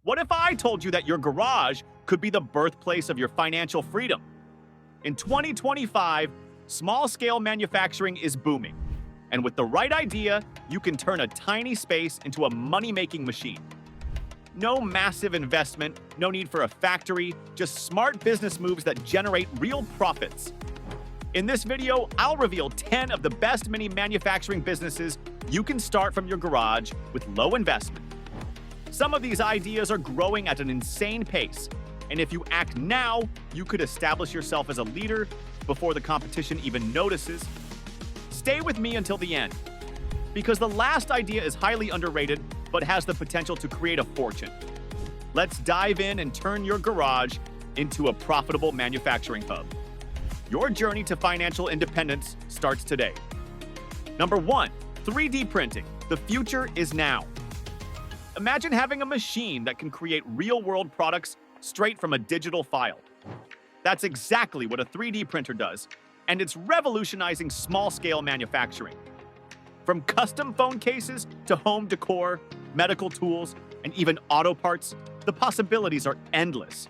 What if I told you that your garage could be the birthplace of your financial freedom? In 2025, small-scale manufacturing is booming. And with the right idea, you can turn a tiny space into a money-making machine. No massive investment, no need for a factory, just smart business moves that generate real profits. In this video, I'll reveal 10 of the best mini manufacturing businesses you can start from your garage with low investment. Some of these ideas are growing at an insane pace, and if you act now, you could establish yourself as a leader before the competition even notices. Stay with me until the end, because the last idea is highly underrated but has the potential to create a fortune. Let's dive in and turn your garage into a profitable manufacturing hub. Your journey to financial independence starts today. Number 1, 3D printing. The future is now. Imagine having a machine that can create real-world products straight from a digital file. That's exactly what a 3D printer does, and it's revolutionizing small-scale manufacturing. From custom phone cases to home decor, medical tools, and even auto parts, the possibilities are endless.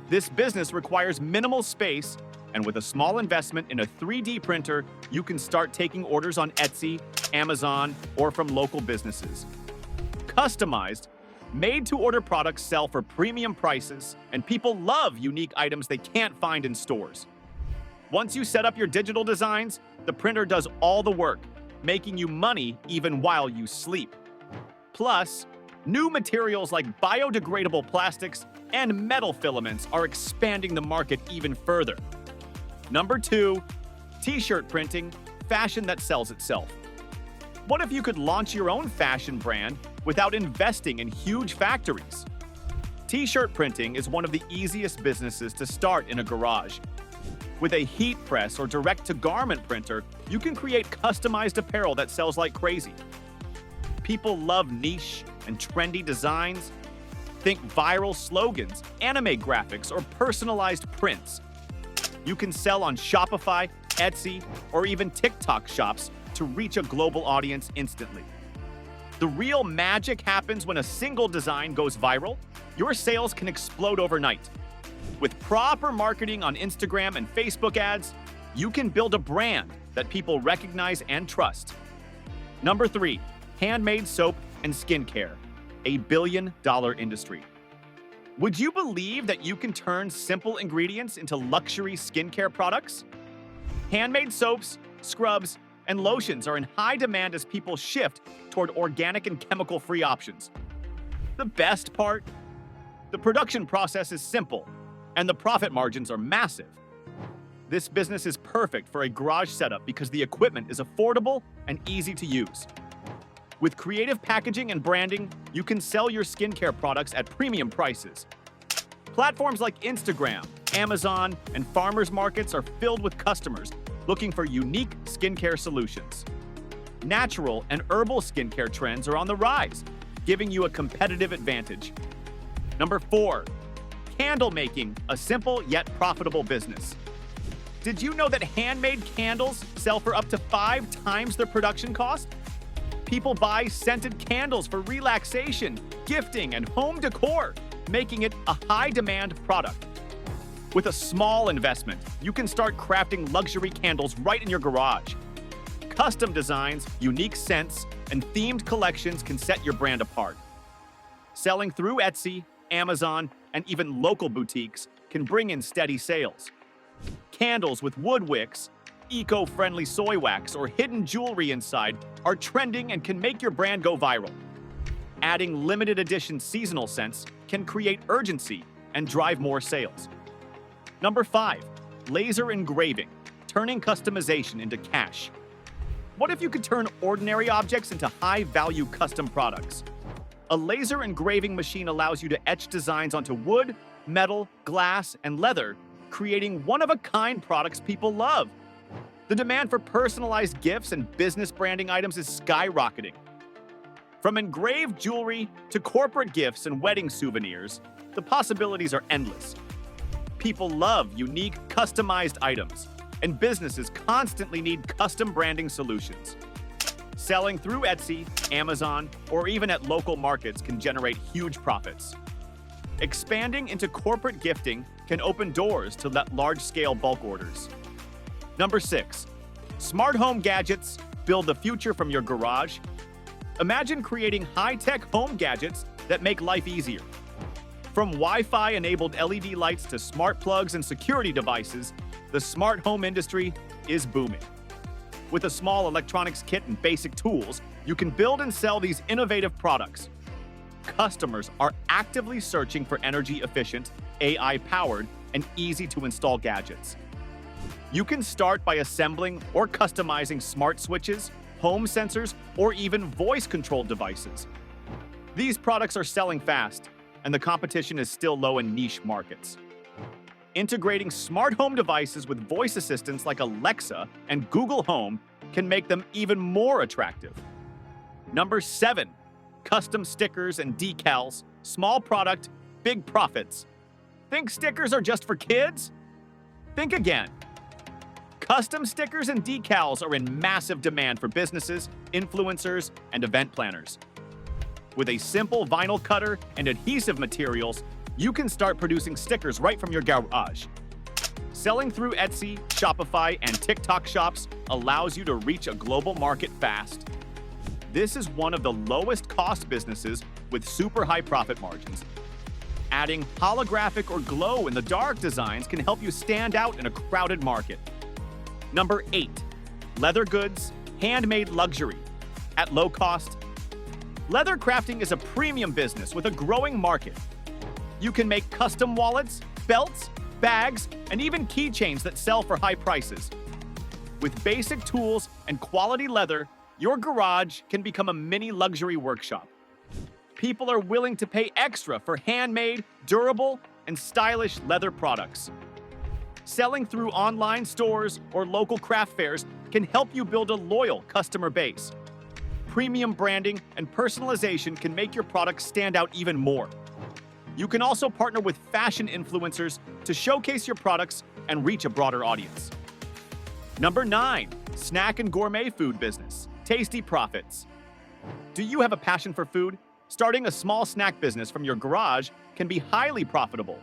This business requires minimal space, and with a small investment in a 3D printer, you can start taking orders on Etsy, Amazon, or from local businesses. Customized, made-to-order products sell for premium prices, and people love unique items they can't find in stores. Once you set up your digital designs, the printer does all the work, making you money even while you sleep. Plus, new materials like biodegradable plastics and metal filaments are expanding the market even further. Number 2, t-shirt printing, fashion that sells itself. What if you could launch your own fashion brand without investing in huge factories? T-shirt printing is one of the easiest businesses to start in a garage. With a heat press or direct-to-garment printer, you can create customized apparel that sells like crazy. People love niche and trendy designs. Think viral slogans, anime graphics, or personalized prints. You can sell on Shopify, Etsy, or even TikTok shops to reach a global audience instantly. The real magic happens when a single design goes viral. Your sales can explode overnight. With proper marketing on Instagram and Facebook ads, you can build a brand that people recognize and trust. Number 3, handmade soap and skincare, a billion-dollar industry. Would you believe that you can turn simple ingredients into luxury skincare products? Handmade soaps, scrubs, and lotions are in high demand as people shift toward organic and chemical-free options. The best part? The production process is simple, and the profit margins are massive. This business is perfect for a garage setup because the equipment is affordable and easy to use. With creative packaging and branding, you can sell your skincare products at premium prices. Platforms like Instagram, Amazon, and farmers markets are filled with customers looking for unique skincare solutions. Natural and herbal skincare trends are on the rise, giving you a competitive advantage. Number 4, candle making, a simple yet profitable business. Did you know that handmade candles sell for up to 5 times their production cost? People buy scented candles for relaxation, gifting, and home decor, making it a high-demand product. With a small investment, you can start crafting luxury candles right in your garage. Custom designs, unique scents, and themed collections can set your brand apart. Selling through Etsy, Amazon, and even local boutiques can bring in steady sales. Candles with wood wicks, eco-friendly soy wax, or hidden jewelry inside are trending and can make your brand go viral. Adding limited edition seasonal scents can create urgency and drive more sales. Number 5, laser engraving, turning customization into cash. What if you could turn ordinary objects into high-value custom products? A laser engraving machine allows you to etch designs onto wood, metal, glass, and leather, creating one-of-a-kind products people love. The demand for personalized gifts and business branding items is skyrocketing. From engraved jewelry to corporate gifts and wedding souvenirs, the possibilities are endless. People love unique, customized items, and businesses constantly need custom branding solutions. Selling through Etsy, Amazon, or even at local markets can generate huge profits. Expanding into corporate gifting can open doors to large-scale bulk orders. Number 6. Smart home gadgets build the future from your garage. Imagine creating high-tech home gadgets that make life easier. From Wi-Fi-enabled LED lights to smart plugs and security devices, the smart home industry is booming. With a small electronics kit and basic tools, you can build and sell these innovative products. Customers are actively searching for energy-efficient, AI-powered, and easy-to-install gadgets. You can start by assembling or customizing smart switches, home sensors, or even voice-controlled devices. These products are selling fast, and the competition is still low in niche markets. Integrating smart home devices with voice assistants like Alexa and Google Home can make them even more attractive. Number 7. Custom stickers and decals. Small product, big profits. Think stickers are just for kids? Think again. Custom stickers and decals are in massive demand for businesses, influencers, and event planners. With a simple vinyl cutter and adhesive materials, you can start producing stickers right from your garage. Selling through Etsy, Shopify, and TikTok shops allows you to reach a global market fast. This is one of the lowest cost businesses with super high profit margins. Adding holographic or glow-in-the-dark designs can help you stand out in a crowded market. Number 8. Leather goods, handmade luxury. At low cost, leather crafting is a premium business with a growing market. You can make custom wallets, belts, bags, and even keychains that sell for high prices. With basic tools and quality leather, your garage can become a mini luxury workshop. People are willing to pay extra for handmade, durable, and stylish leather products. Selling through online stores or local craft fairs can help you build a loyal customer base. Premium branding and personalization can make your products stand out even more. You can also partner with fashion influencers to showcase your products and reach a broader audience. Number 9. Snack and gourmet food business. Tasty profits. Do you have a passion for food? Starting a small snack business from your garage can be highly profitable.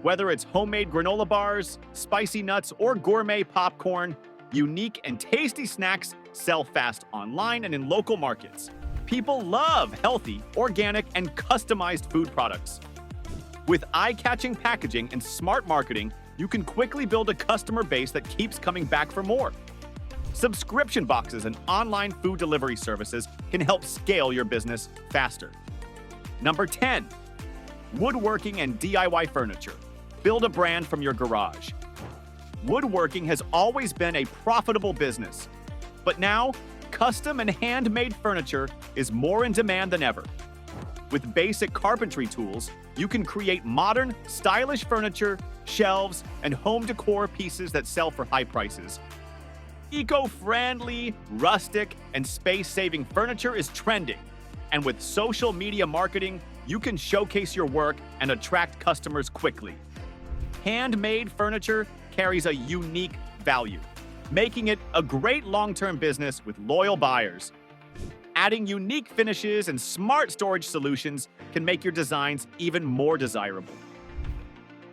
Whether it's homemade granola bars, spicy nuts, or gourmet popcorn, unique and tasty snacks sell fast online and in local markets. People love healthy, organic, and customized food products. With eye-catching packaging and smart marketing, you can quickly build a customer base that keeps coming back for more. Subscription boxes and online food delivery services can help scale your business faster. Number 10. Woodworking and DIY furniture. Build a brand from your garage. Woodworking has always been a profitable business, but now custom and handmade furniture is more in demand than ever. With basic carpentry tools, you can create modern, stylish furniture, shelves, and home decor pieces that sell for high prices. Eco-friendly, rustic, and space-saving furniture is trending, and with social media marketing, you can showcase your work and attract customers quickly. Handmade furniture carries a unique value, making it a great long-term business with loyal buyers. Adding unique finishes and smart storage solutions can make your designs even more desirable.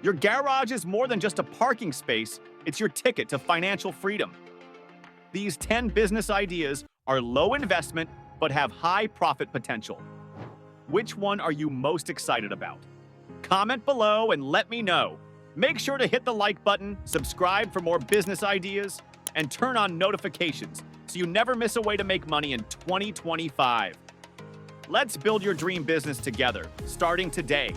Your garage is more than just a parking space, it's your ticket to financial freedom. These 10 business ideas are low investment but have high profit potential. Which one are you most excited about? Comment below and let me know. Make sure to hit the like button, subscribe for more business ideas, and turn on notifications so you never miss a way to make money in 2025. Let's build your dream business together, starting today.